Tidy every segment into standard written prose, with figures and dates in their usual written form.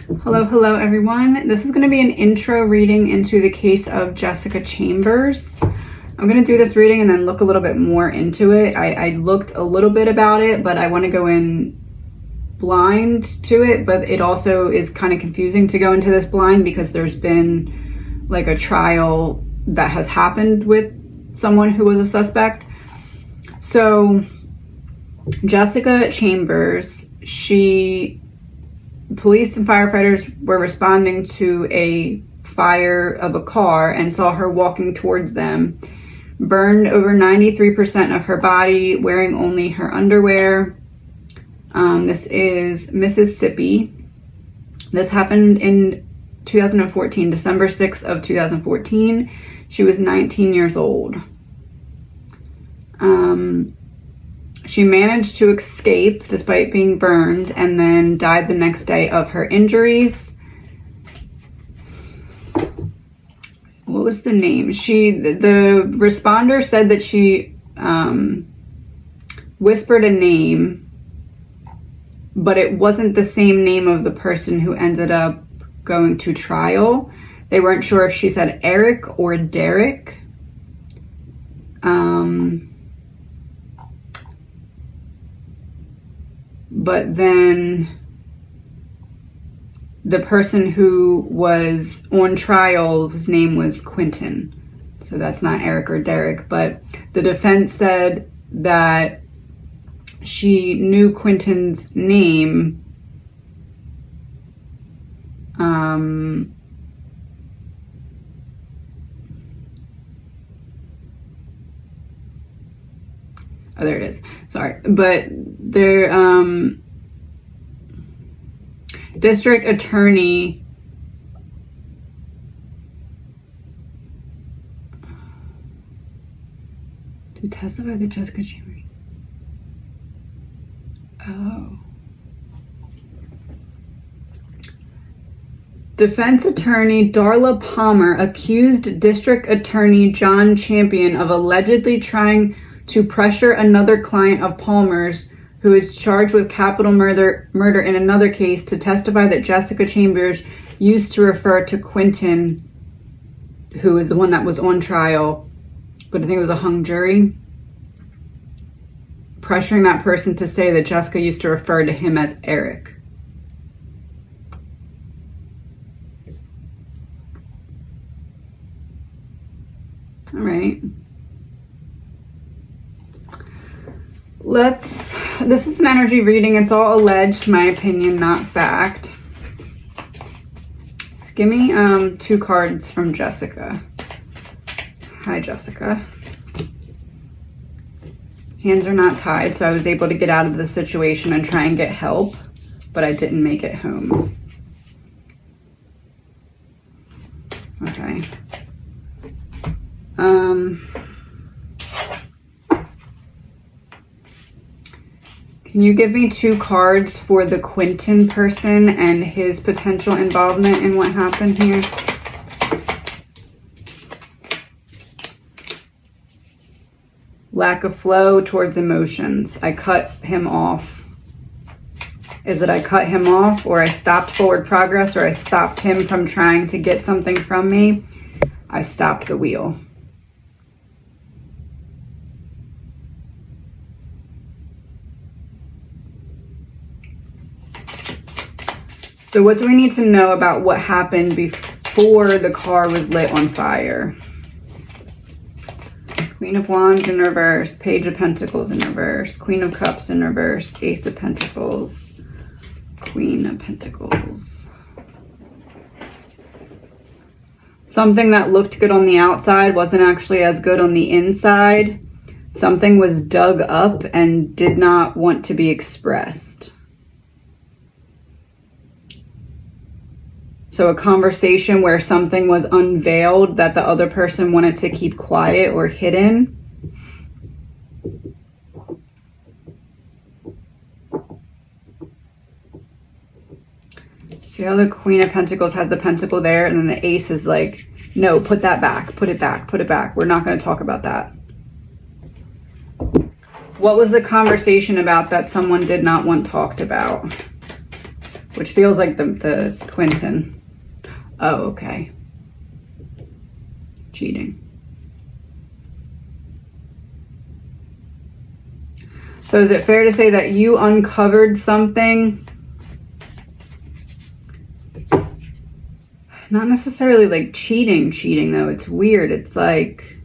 Hello everyone. This is going to be an intro reading into the case of Jessica Chambers. I'm going to do this reading and then look a little bit more into it. I looked a little bit about it, but I want to go in blind to it, but it also is kind of confusing to go into this blind because there's been like a trial that has happened with someone who was a suspect. So Jessica Chambers, police and firefighters were responding to a fire of a car and saw her walking towards them, burned over 93% of her body, wearing only her underwear. This is Mississippi. This happened in 2014, December 6th of 2014. She was 19 years old. She managed to escape despite being burned and then died the next day of her injuries. What was the name? The responder said that she whispered a name, but it wasn't the same name of the person who ended up going to trial. They weren't sure if she said Eric or Derek. But then the person who was on trial, his name was Quentin. So that's not Eric or Derek, but the defense said that she knew Quentin's name. Oh, there it is. Sorry. But their district attorney to testify that Jessica Chambers. Oh. Defense attorney Darla Palmer accused District Attorney John Champion of allegedly trying to pressure another client of Palmer's, who is charged with capital murder in another case, to testify that Jessica Chambers used to refer to Quentin, who is the one that was on trial, but I think it was a hung jury, pressuring that person to say that Jessica used to refer to him as Eric. All right. This is an energy reading. It's all alleged, my opinion, not fact. Just give me 2 cards from Jessica. Hi, Jessica. Hands are not tied, so I was able to get out of the situation and try and get help, but I didn't make it home. Okay. Can you give me 2 cards for the Quentin person and his potential involvement in what happened here? Lack of flow towards emotions. I cut him off. Is it I cut him off, or I stopped forward progress, or I stopped him from trying to get something from me? I stopped the wheel. So what do we need to know about what happened before the car was lit on fire? Queen of Wands in reverse, Page of Pentacles in reverse, Queen of Cups in reverse, Ace of Pentacles, Queen of Pentacles. Something that looked good on the outside wasn't actually as good on the inside. Something was dug up and did not want to be expressed. So a conversation where something was unveiled that the other person wanted to keep quiet or hidden. See how the Queen of Pentacles has the pentacle there, and then the Ace is like, no, put that back, put it back, put it back. We're not going to talk about that. What was the conversation about that someone did not want talked about? which feels like the Quentin. Oh, okay. Cheating. So is it fair to say that you uncovered something? Not necessarily like cheating though. It's weird. It's like,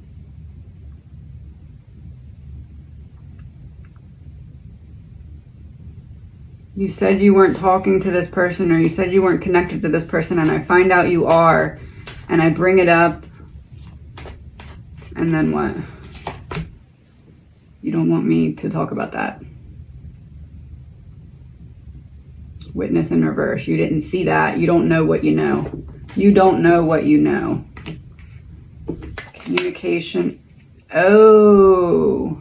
you said you weren't talking to this person, or you said you weren't connected to this person, and I find out you are, and I bring it up, and then what? You don't want me to talk about that. Witness in reverse. You didn't see that. You don't know what you know. You don't know what you know. Communication. Oh.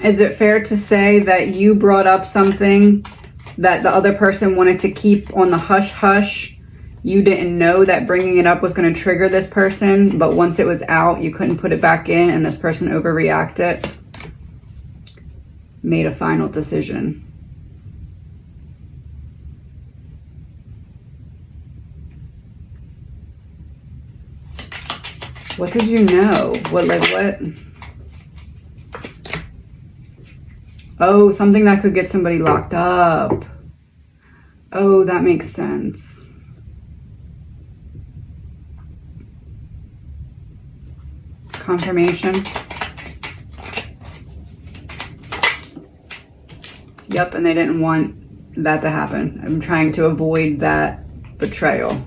Is it fair to say that you brought up something that the other person wanted to keep on the hush hush? You didn't know that bringing it up was going to trigger this person, but once it was out, you couldn't put it back in, and this person overreacted, made a final decision. What did you know? What? Oh, something that could get somebody locked up. Oh, that makes sense. Confirmation. Yep, and they didn't want that to happen. I'm trying to avoid that betrayal.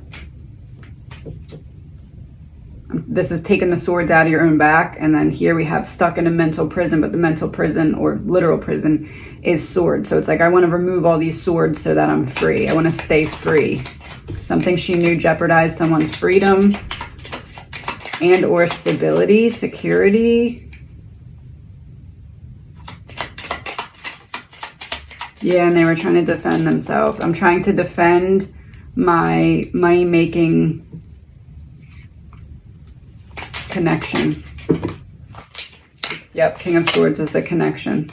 This is taking the swords out of your own back, and then here we have stuck in a mental prison, but the mental prison, or literal prison, is swords. So it's like, I want to remove all these swords so that I'm free. I want to stay free. Something she knew jeopardized someone's freedom and or stability, security. Yeah, and they were trying to defend themselves. I'm trying to defend my money-making connection. Yep, King of Swords is the connection.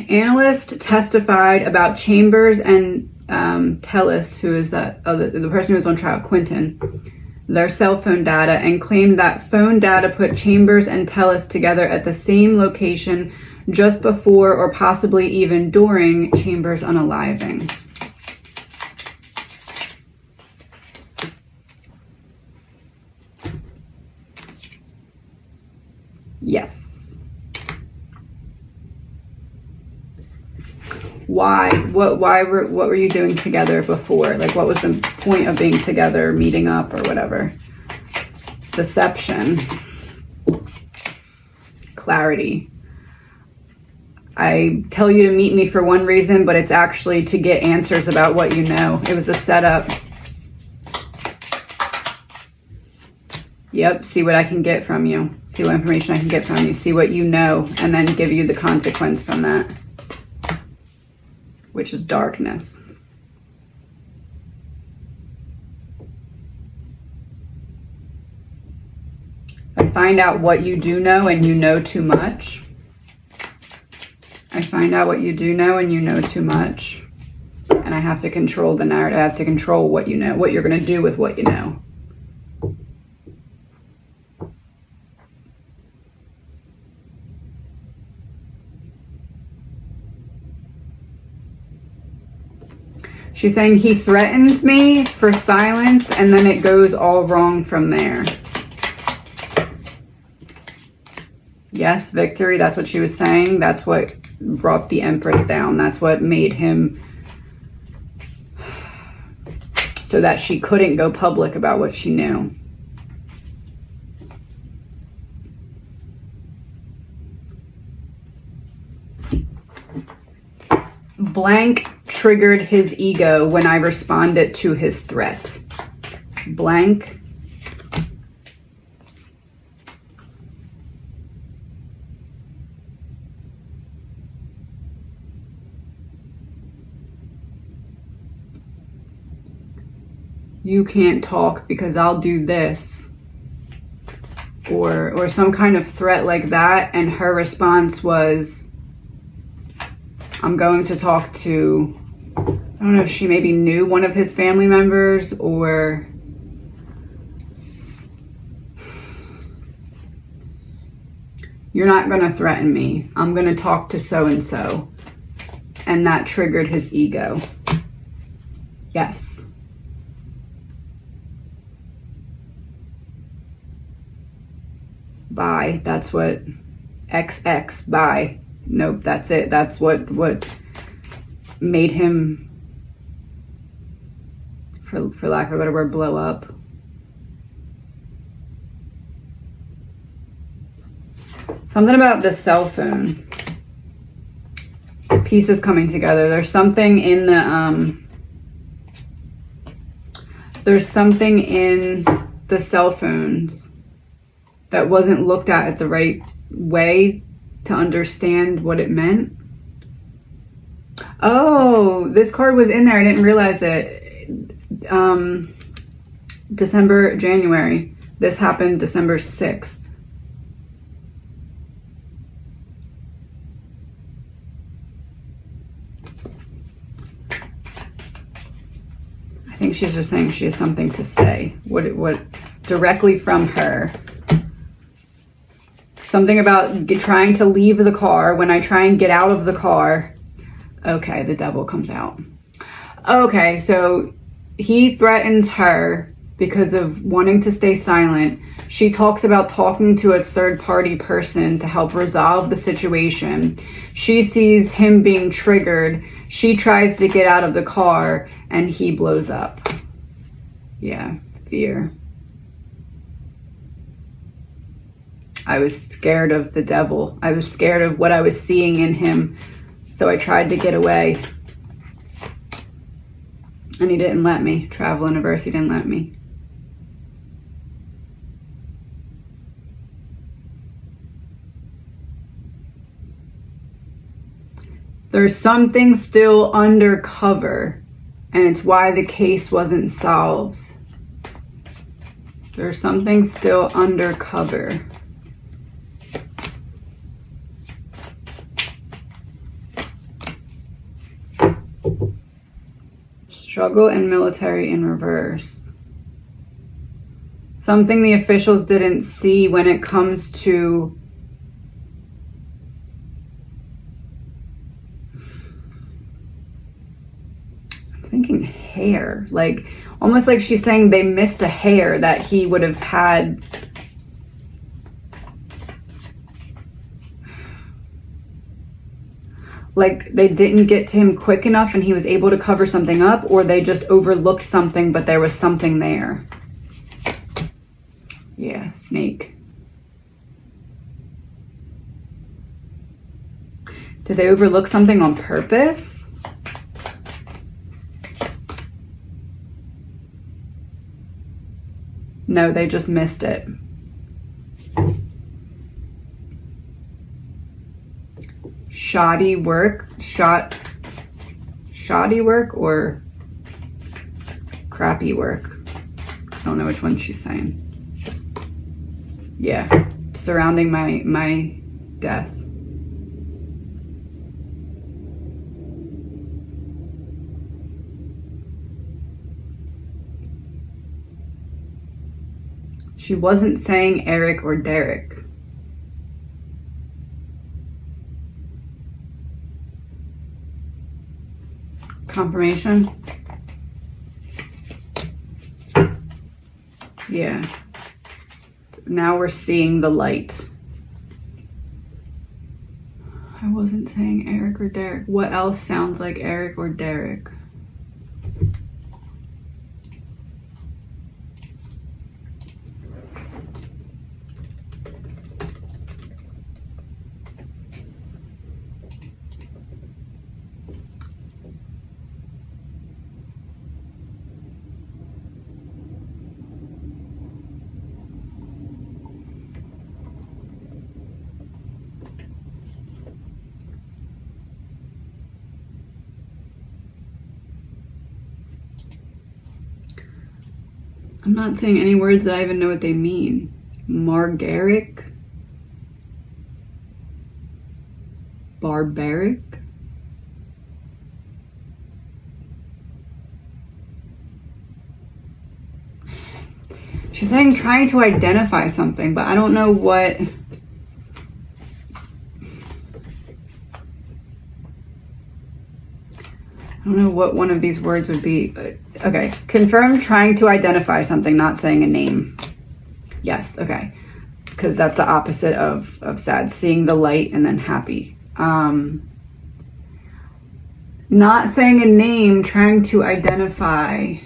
Analyst testified about Chambers and Tellis, who is the person who was on trial, Quentin, their cell phone data, and claimed that phone data put Chambers and Tellis together at the same location just before or possibly even during Chambers' unaliving. Yes. Why? What were you doing together before? Like, what was the point of being together, meeting up, or whatever? Deception. Clarity. I tell you to meet me for one reason, but it's actually to get answers about what you know. It was a setup. Yep, see what I can get from you. See what information I can get from you. See what you know, and then give you the consequence from that, which is darkness. I find out what you do know and you know too much. I find out what you do know and you know too much. And I have to control the narrative. I have to control what you know, what you're going to do with what you know. She's saying he threatens me for silence, and then it goes all wrong from there. Yes, victory, that's what she was saying. That's what brought the Empress down. That's what made him so that she couldn't go public about what she knew. Blank triggered his ego when I responded to his threat. Blank. You can't talk because I'll do this. Or some kind of threat like that, and her response was, I'm going to talk to, I don't know if she maybe knew one of his family members, or you're not going to threaten me. I'm going to talk to so-and-so. And that triggered his ego. Yes. Bye. That's what XX, bye. Nope, that's it. That's what made him, for lack of a better word, blow up. Something about the cell phone. Pieces coming together. There's something in the cell phones that wasn't looked at the right way to understand what it meant. Oh, this card was in there. I didn't realize it. January. This happened December 6th. I think she's just saying she has something to say. What directly from her. Something about trying to leave the car. When I try and get out of the car. Okay, the devil comes out. Okay, so he threatens her because of wanting to stay silent. She talks about talking to a third-party person to help resolve the situation. She sees him being triggered. She tries to get out of the car, and he blows up. Yeah, fear. I was scared of the devil. I was scared of what I was seeing in him. So I tried to get away. And he didn't let me. Travel universe, he didn't let me. There's something still undercover. And it's why the case wasn't solved. There's something still undercover. Struggle and military in reverse. Something the officials didn't see when it comes to I'm thinking hair. Like, almost like she's saying they missed a hair that he would have had. Like they didn't get to him quick enough and he was able to cover something up, or they just overlooked something but there was something there. Yeah, snake. Did they overlook something on purpose? No, they just missed it. Shoddy work, shoddy work or crappy work. I don't know which one she's saying. Yeah, surrounding my death. She wasn't saying Eric or Derek. Confirmation? Yeah. Now we're seeing the light. I wasn't saying Eric or Derek. What else sounds like Eric or Derek? I'm not saying any words that I even know what they mean. Margaric. Barbaric. She's saying trying to identify something, but I don't know what. I don't know what one of these words would be. But okay. Confirm trying to identify something, not saying a name. Yes, okay. Because that's the opposite of sad. Seeing the light and then happy. Not saying a name, trying to identify.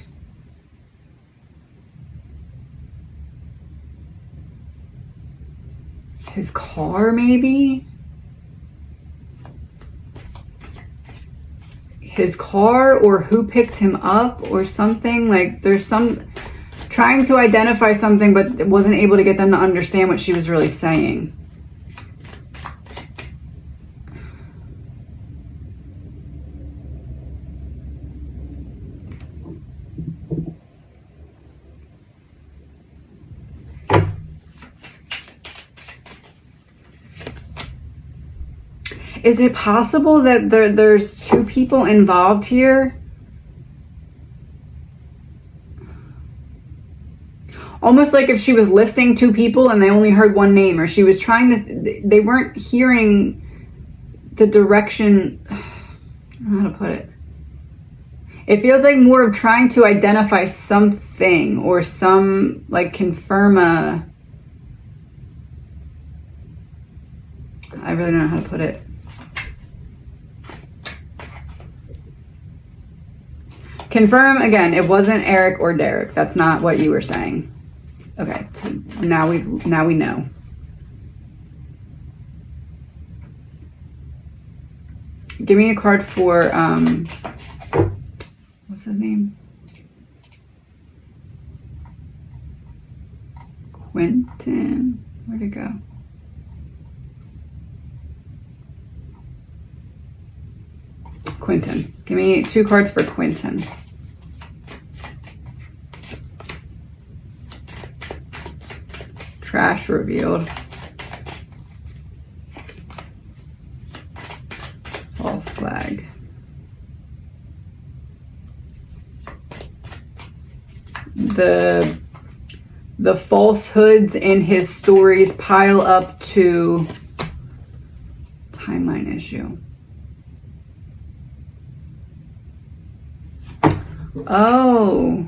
His car, maybe? His car, or who picked him up or something. Like there's some trying to identify something, but wasn't able to get them to understand what she was really saying. Is it possible that there's two people involved here? Almost like if she was listing two people and they only heard one name, or she was trying to, they weren't hearing the direction. I don't know how to put it. It feels like more of trying to identify something or some, like, confirm a. I really don't know how to put it. Confirm, again, it wasn't Eric or Derek. That's not what you were saying. Okay, so now we know. Give me a card for, what's his name? Quentin. Where'd it go? Quentin. Give me 2 cards for Quentin. Trash revealed. False flag. The falsehoods in his stories pile up to timeline issue. Oh,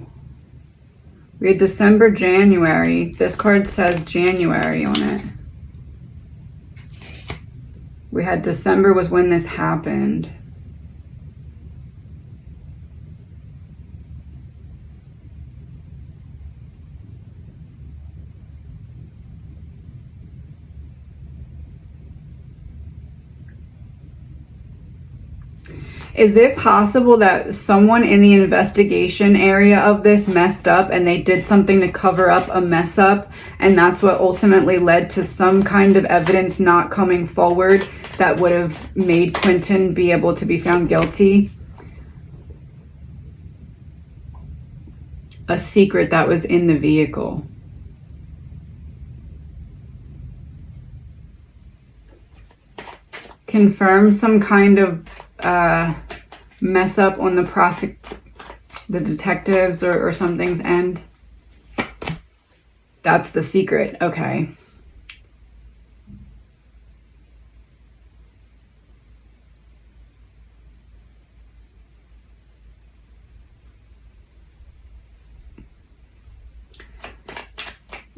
we had December, January. This card says January on it. We had December was when this happened. Is it possible that someone in the investigation area of this messed up and they did something to cover up a mess up, and that's what ultimately led to some kind of evidence not coming forward that would have made Quentin be able to be found guilty? A secret that was in the vehicle. Confirm some kind of mess up on the detectives or something's end. That's the secret. Okay.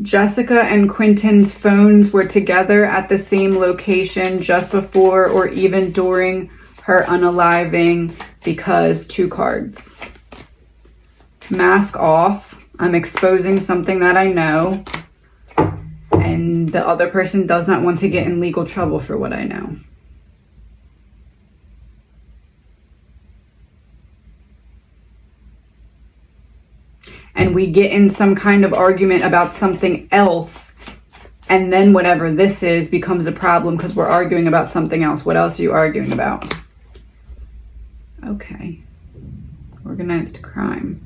Jessica and Quentin's phones were together at the same location just before or even during her unaliving, because 2 cards. Mask off. I'm exposing something that I know, and the other person does not want to get in legal trouble for what I know. And we get in some kind of argument about something else, and then whatever this is becomes a problem because we're arguing about something else. What else are you arguing about? Okay. Organized crime.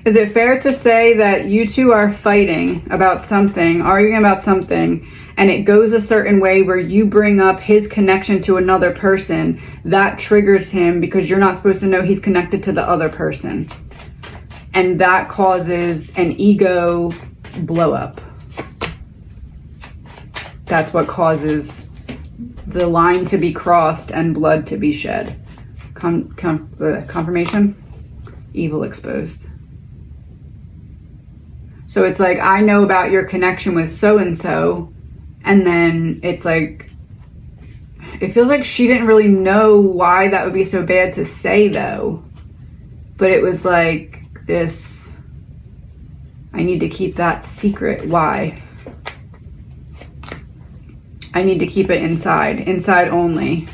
Is it fair to say that you two are fighting about something, arguing about something, and it goes a certain way where you bring up his connection to another person, that triggers him because you're not supposed to know he's connected to the other person, and that causes an ego blow up? That's what causes the line to be crossed and blood to be shed. Confirmation? Evil exposed. So it's like, I know about your connection with so-and-so, and then it's like, it feels like she didn't really know why that would be so bad to say, though. But it was like this, I need to keep that secret. Why? I need to keep it inside only.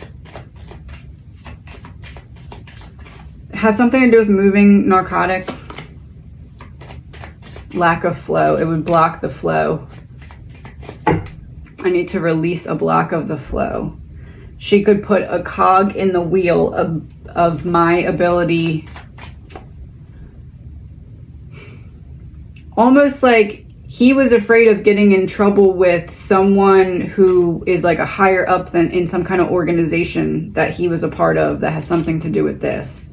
Have something to do with moving narcotics. Lack of flow. It would block the flow. I need to release a block of the flow. She could put a cog in the wheel of my ability. Almost like he was afraid of getting in trouble with someone who is like a higher up than in some kind of organization that he was a part of that has something to do with this.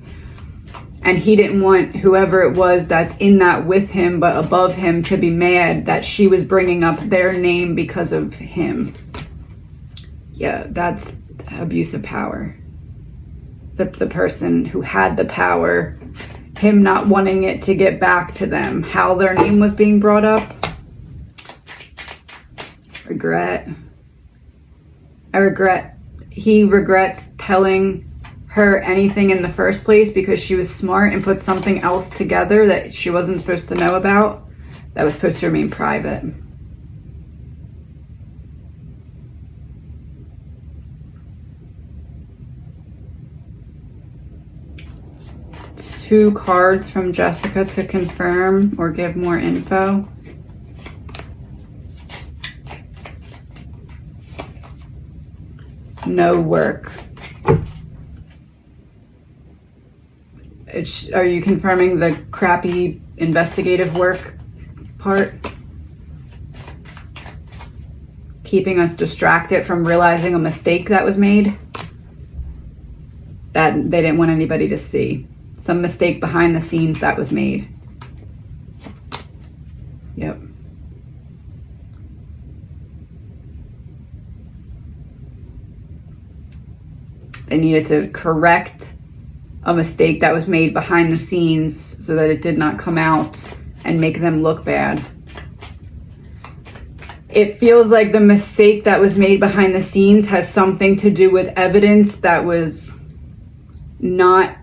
And he didn't want whoever it was that's in that with him but above him to be mad that she was bringing up their name because of him. Yeah, that's abuse of power. The person who had the power, him not wanting it to get back to them. How their name was being brought up. Regret. He regrets telling her anything in the first place because she was smart and put something else together that she wasn't supposed to know about, that was supposed to remain private. Two cards from Jessica to confirm or give more info. No work. Are you confirming the crappy investigative work part? Keeping us distracted from realizing a mistake that was made that they didn't want anybody to see. Some mistake behind the scenes that was made. Yep. They needed to correct a mistake that was made behind the scenes so that it did not come out and make them look bad. It feels like the mistake that was made behind the scenes has something to do with evidence that was not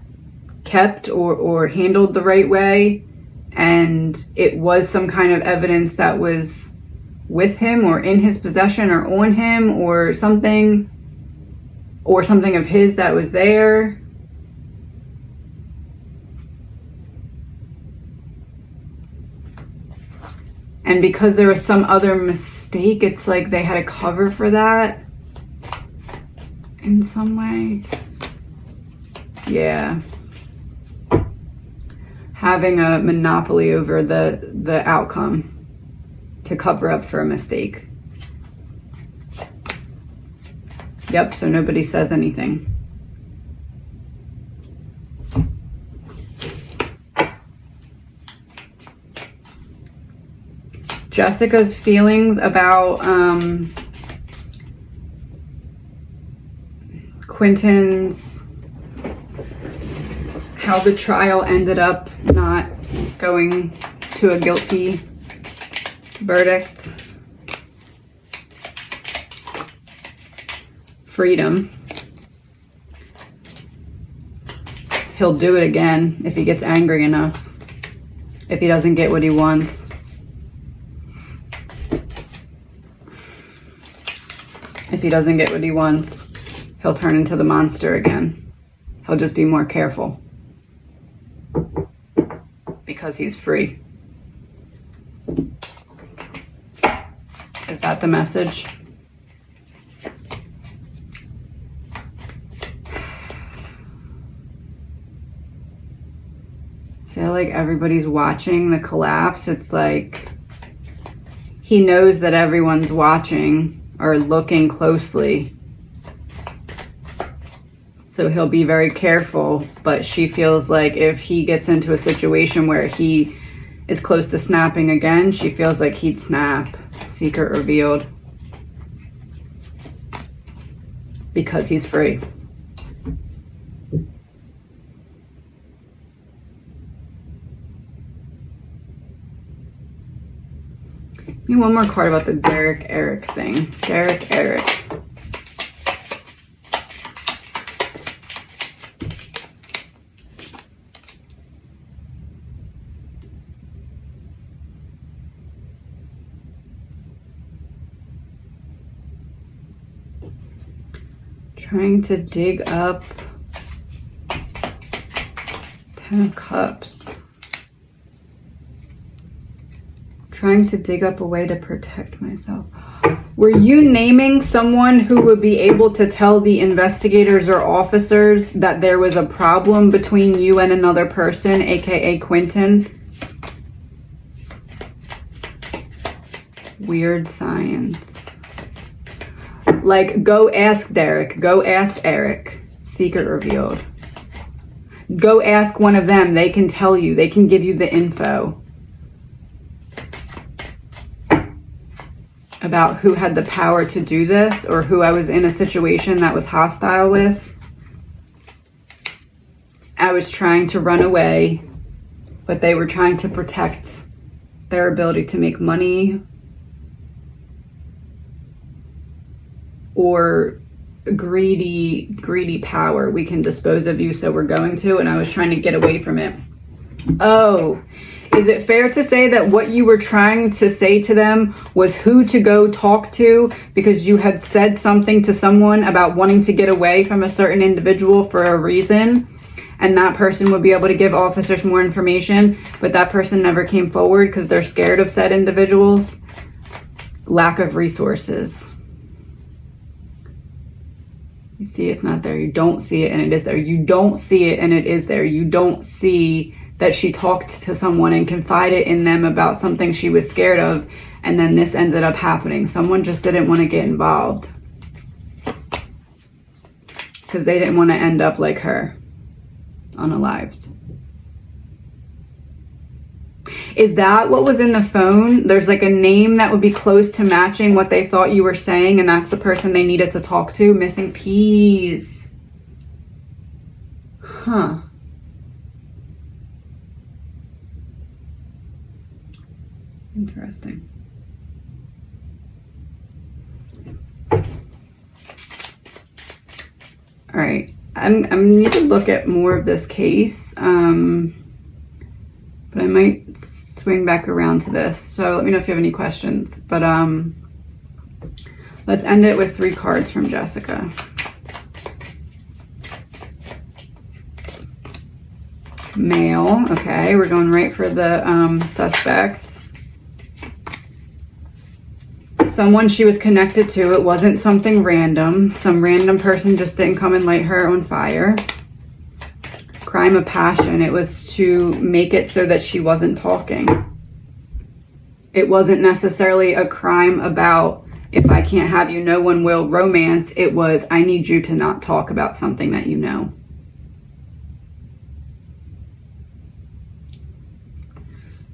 kept or handled the right way, and it was some kind of evidence that was with him or in his possession or on him or something of his that was there. And because there was some other mistake, it's like they had a cover for that in some way. Yeah. Having a monopoly over the outcome to cover up for a mistake. Yep, so nobody says anything. Jessica's feelings about Quentin's, how the trial ended up not going to a guilty verdict. Freedom. He'll do it again if he gets angry enough, if he doesn't get what he wants. If he doesn't get what he wants, he'll turn into the monster again. He'll just be more careful because he's free. Is that the message? feel like everybody's watching the collapse. It's like he knows that everyone's watching or looking closely. So he'll be very careful, but she feels like if he gets into a situation where he is close to snapping again, she feels like he'd snap. Secret revealed. Because he's free. Give me one more card about the Derek Eric thing. Derek Eric. Trying to dig up 10 of Cups. Trying to dig up a way to protect myself. Were you naming someone who would be able to tell the investigators or officers that there was a problem between you and another person, aka Quentin? Weird science. Like, go ask Derek. Go ask Eric. Secret revealed. Go ask one of them. They can tell you. They can give you the info about who had the power to do this, or who I was in a situation that was hostile with. I was trying to run away, but they were trying to protect their ability to make money or greedy power. We can dispose of you, so we're going to, and I was trying to get away from it. Oh, is it fair to say that what you were trying to say to them was who to go talk to, because you had said something to someone about wanting to get away from a certain individual for a reason, and that person would be able to give officers more information, but that person never came forward because they're scared of said individuals? Lack of resources. You see it's not there. You don't see it and it is there. You don't see it and it is there. You don't see that she talked to someone and confided in them about something she was scared of, and then this ended up happening. Someone just didn't want to get involved because they didn't want to end up like her, unalived. Is that what was in the phone? There's like a name that would be close to matching what they thought you were saying, and that's the person they needed to talk to. Missing piece. Huh. Interesting. All right. I need to look at more of this case, but I might swing back around to this. So let me know if you have any questions. But let's end it with 3 cards from Jessica. Male. Okay, we're going right for the suspect. Someone she was connected to. It wasn't something random. Some random person just didn't come and light her on fire. Crime of passion. It was to make it so that she wasn't talking. It wasn't necessarily a crime about, if I can't have you, no one will, romance. It was, I need you to not talk about something that you know.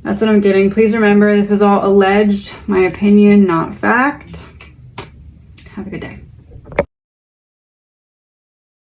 That's what I'm getting. Please remember, this is all alleged, my opinion, not fact. Have a good day.